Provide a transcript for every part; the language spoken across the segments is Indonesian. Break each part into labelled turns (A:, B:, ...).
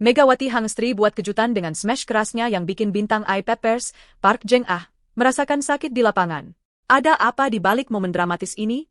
A: Megawati Hangestri buat kejutan dengan smash kerasnya yang bikin bintang I-Peppers, Park Jeng-ah, merasakan sakit di lapangan. Ada apa di balik momen dramatis ini?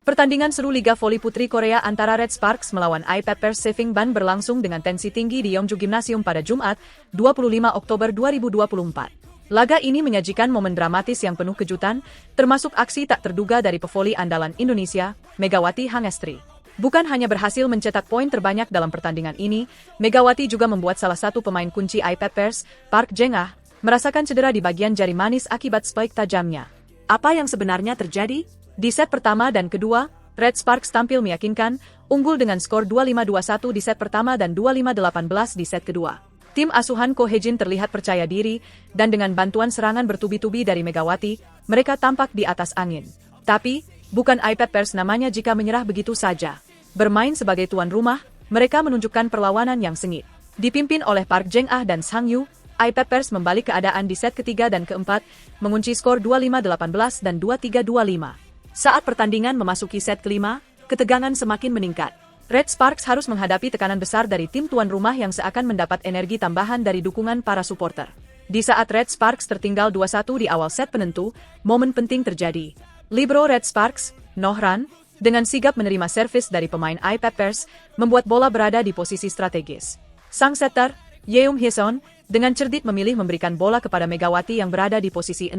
A: Pertandingan seru Liga Voli Putri Korea antara Red Sparks melawan I-Peppers Saving Ban berlangsung dengan tensi tinggi di Yeongju Gymnasium pada Jumat, 25 Oktober 2024. Laga ini menyajikan momen dramatis yang penuh kejutan, termasuk aksi tak terduga dari pevoli andalan Indonesia, Megawati Hangestri. Bukan hanya berhasil mencetak poin terbanyak dalam pertandingan ini, Megawati juga membuat salah satu pemain kunci I-Peppers, Park Jeng-ah, merasakan cedera di bagian jari manis akibat spike tajamnya. Apa yang sebenarnya terjadi? Di set pertama dan kedua, Red Sparks tampil meyakinkan, unggul dengan skor 25-21 di set pertama dan 25-18 di set kedua. Tim asuhan Ko Hye-jin terlihat percaya diri, dan dengan bantuan serangan bertubi-tubi dari Megawati, mereka tampak di atas angin. Tapi, bukan I-Peppers namanya jika menyerah begitu saja. Bermain sebagai tuan rumah, mereka menunjukkan perlawanan yang sengit. Dipimpin oleh Park Jeng-ah dan Sang Yu, I-Peppers membalik keadaan di set ketiga dan keempat, mengunci skor 25-18 dan 23-25. Saat pertandingan memasuki set kelima, ketegangan semakin meningkat. Red Sparks harus menghadapi tekanan besar dari tim tuan rumah yang seakan mendapat energi tambahan dari dukungan para supporter. Di saat Red Sparks tertinggal 2-1 di awal set penentu, momen penting terjadi. Libero Red Sparks, Nohran, dengan sigap menerima servis dari pemain I-Peppers, membuat bola berada di posisi strategis. Sang setter, Yeum Hye-son, dengan cerdik memilih memberikan bola kepada Megawati yang berada di posisi 6.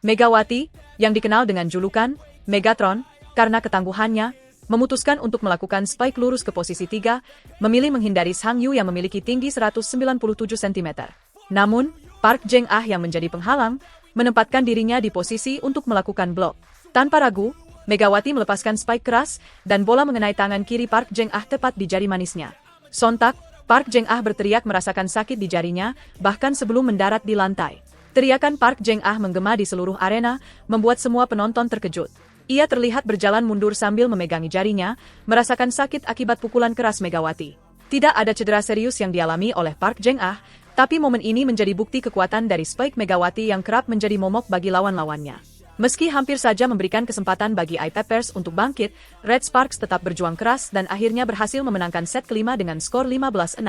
A: Megawati, yang dikenal dengan julukan Megatron, karena ketangguhannya, memutuskan untuk melakukan spike lurus ke posisi 3, memilih menghindari Sang Yu yang memiliki tinggi 197 cm. Namun, Park Jeng-ah yang menjadi penghalang, menempatkan dirinya di posisi untuk melakukan blok. Tanpa ragu, Megawati melepaskan spike keras, dan bola mengenai tangan kiri Park Jeng-ah tepat di jari manisnya. Sontak, Park Jeng-ah berteriak merasakan sakit di jarinya, bahkan sebelum mendarat di lantai. Teriakan Park Jeng-ah menggema di seluruh arena, membuat semua penonton terkejut. Ia terlihat berjalan mundur sambil memegangi jarinya, merasakan sakit akibat pukulan keras Megawati. Tidak ada cedera serius yang dialami oleh Park Jeng-ah, tapi momen ini menjadi bukti kekuatan dari spike Megawati yang kerap menjadi momok bagi lawan-lawannya. Meski hampir saja memberikan kesempatan bagi I-Peppers untuk bangkit, Red Sparks tetap berjuang keras dan akhirnya berhasil memenangkan set kelima dengan skor 15-6.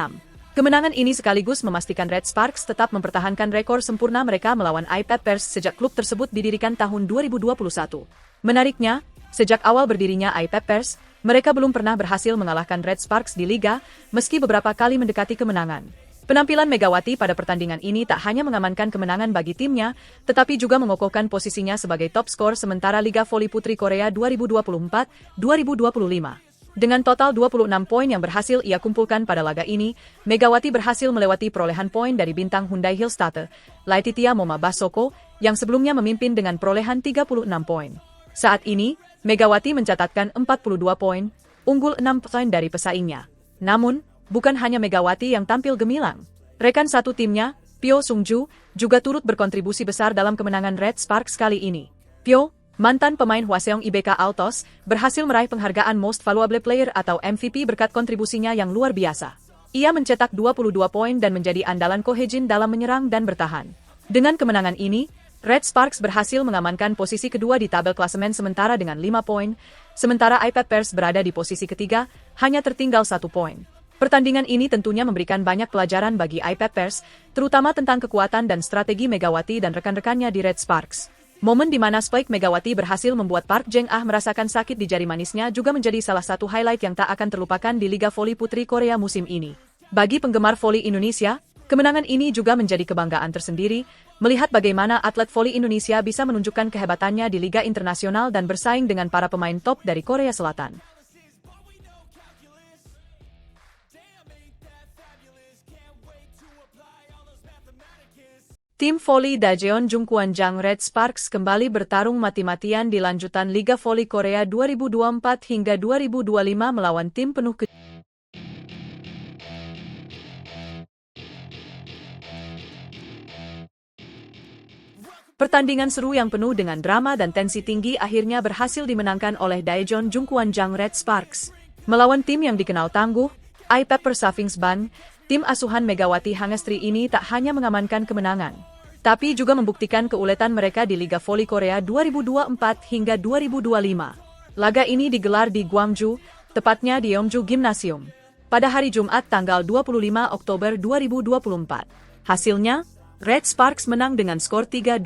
A: Kemenangan ini sekaligus memastikan Red Sparks tetap mempertahankan rekor sempurna mereka melawan I-Peppers sejak klub tersebut didirikan tahun 2021. Menariknya, sejak awal berdirinya I-Peppers, mereka belum pernah berhasil mengalahkan Red Sparks di Liga, meski beberapa kali mendekati kemenangan. Penampilan Megawati pada pertandingan ini tak hanya mengamankan kemenangan bagi timnya, tetapi juga mengokohkan posisinya sebagai top skor sementara Liga Voli Putri Korea 2024-2025. Dengan total 26 poin yang berhasil ia kumpulkan pada laga ini, Megawati berhasil melewati perolehan poin dari bintang Hyundai Hillstate, Laetitia Moma Basoko, yang sebelumnya memimpin dengan perolehan 36 poin. Saat ini, Megawati mencatatkan 42 poin, unggul 6 poin dari pesaingnya. Namun, bukan hanya Megawati yang tampil gemilang. Rekan satu timnya, Pyo Sung-ju, juga turut berkontribusi besar dalam kemenangan Red Sparks kali ini. Pyo, mantan pemain Hwaseong IBK Altos, berhasil meraih penghargaan Most Valuable Player atau MVP berkat kontribusinya yang luar biasa. Ia mencetak 22 poin dan menjadi andalan Ko Hye-jin dalam menyerang dan bertahan. Dengan kemenangan ini, Red Sparks berhasil mengamankan posisi kedua di tabel klasemen sementara dengan 5 poin, sementara I-Peppers berada di posisi ketiga, hanya tertinggal 1 poin. Pertandingan ini tentunya memberikan banyak pelajaran bagi I-Peppers, terutama tentang kekuatan dan strategi Megawati dan rekan-rekannya di Red Sparks. Momen di mana spike Megawati berhasil membuat Park Jeng-ah merasakan sakit di jari manisnya juga menjadi salah satu highlight yang tak akan terlupakan di Liga Voli Putri Korea musim ini. Bagi penggemar voli Indonesia, kemenangan ini juga menjadi kebanggaan tersendiri, melihat bagaimana atlet voli Indonesia bisa menunjukkan kehebatannya di Liga Internasional dan bersaing dengan para pemain top dari Korea Selatan. Tim voli Daejeon Jungkwanjang Red Sparks kembali bertarung mati-matian di lanjutan Liga Voli Korea 2024 hingga 2025 melawan tim penuh Pertandingan seru yang penuh dengan drama dan tensi tinggi akhirnya berhasil dimenangkan oleh Daejeon Jungkwanjang Red Sparks. Melawan tim yang dikenal tangguh, iPepper Safingsban, tim asuhan Megawati Hangestri ini tak hanya mengamankan kemenangan, tapi juga membuktikan keuletan mereka di Liga Voli Korea 2024 hingga 2025. Laga ini digelar di Gwangju, tepatnya di Yeomju Gymnasium, pada hari Jumat tanggal 25 Oktober 2024. Hasilnya, Red Sparks menang dengan skor 3-2,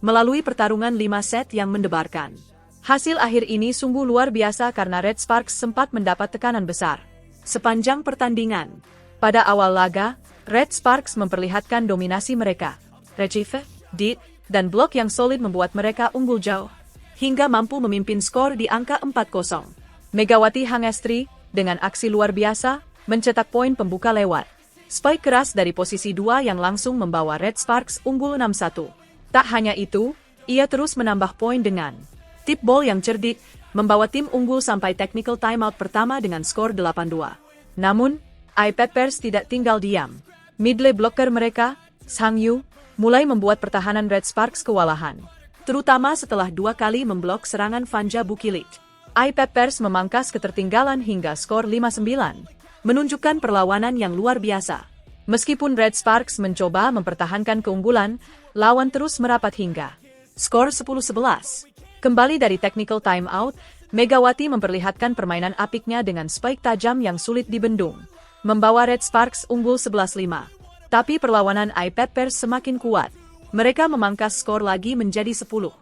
A: melalui pertarungan 5 set yang mendebarkan. Hasil akhir ini sungguh luar biasa karena Red Sparks sempat mendapat tekanan besar sepanjang pertandingan. Pada awal laga, Red Sparks memperlihatkan dominasi mereka. Receive, dit, dan blok yang solid membuat mereka unggul jauh, hingga mampu memimpin skor di angka 4-0. Megawati Hangestri, dengan aksi luar biasa, mencetak poin pembuka lewat spike keras dari posisi 2 yang langsung membawa Red Sparks unggul 6-1. Tak hanya itu, ia terus menambah poin dengan tip ball yang cerdik, membawa tim unggul sampai technical timeout pertama dengan skor 8-2. Namun, iPeppers tidak tinggal diam. Middle blocker mereka, Sang Yu, mulai membuat pertahanan Red Sparks kewalahan, terutama setelah 2 kali memblok serangan Vanja Bukilit. iPeppers memangkas ketertinggalan hingga skor 5-9, menunjukkan perlawanan yang luar biasa. Meskipun Red Sparks mencoba mempertahankan keunggulan, lawan terus merapat hingga skor 10-11. Kembali dari technical timeout, Megawati memperlihatkan permainan apiknya dengan spike tajam yang sulit dibendung, membawa Red Sparks unggul 11-5. Tapi perlawanan iPeppers semakin kuat. Mereka memangkas skor lagi menjadi 10-11,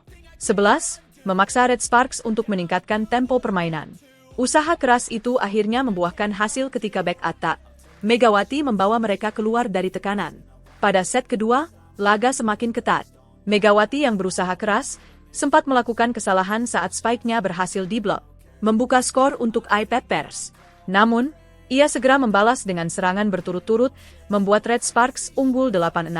A: memaksa Red Sparks untuk meningkatkan tempo permainan. Usaha keras itu akhirnya membuahkan hasil ketika back attack Megawati membawa mereka keluar dari tekanan. Pada set kedua, laga semakin ketat. Megawati yang berusaha keras, sempat melakukan kesalahan saat spike-nya berhasil diblok, membuka skor untuk iPeppers. Namun, ia segera membalas dengan serangan berturut-turut, membuat Red Sparks unggul 8-6.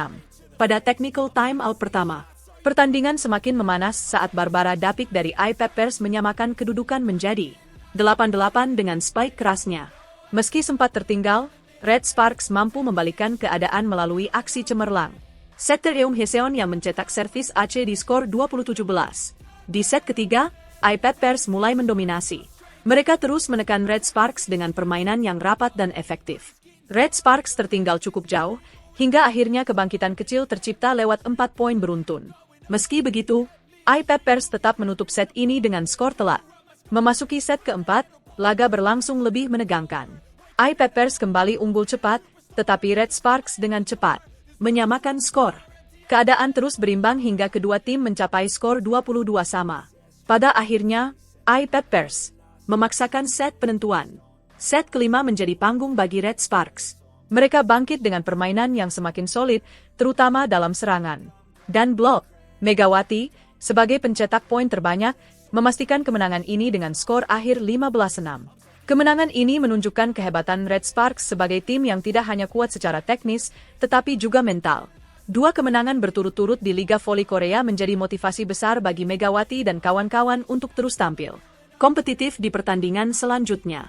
A: Pada technical timeout pertama, pertandingan semakin memanas saat Barbara Dapik dari iPeppers menyamakan kedudukan menjadi 8-8 dengan spike kerasnya. Meski sempat tertinggal, Red Sparks mampu membalikkan keadaan melalui aksi cemerlang. Setter Eum Heseon yang mencetak servis AC di skor 20-17. Di set ketiga, iPeppers mulai mendominasi. Mereka terus menekan Red Sparks dengan permainan yang rapat dan efektif. Red Sparks tertinggal cukup jauh, hingga akhirnya kebangkitan kecil tercipta lewat 4 poin beruntun. Meski begitu, iPeppers tetap menutup set ini dengan skor telak. Memasuki set keempat, laga berlangsung lebih menegangkan. iPeppers kembali unggul cepat, tetapi Red Sparks dengan cepat menyamakan skor. Keadaan terus berimbang hingga kedua tim mencapai skor 22 sama. Pada akhirnya, iPeppers memaksakan set penentuan. Set kelima menjadi panggung bagi Red Sparks. Mereka bangkit dengan permainan yang semakin solid, terutama dalam serangan dan blok. Megawati, sebagai pencetak poin terbanyak, memastikan kemenangan ini dengan skor akhir 15-6. Kemenangan ini menunjukkan kehebatan Red Sparks sebagai tim yang tidak hanya kuat secara teknis, tetapi juga mental. 2 kemenangan berturut-turut di Liga Voli Korea menjadi motivasi besar bagi Megawati dan kawan-kawan untuk terus tampil kompetitif di pertandingan selanjutnya.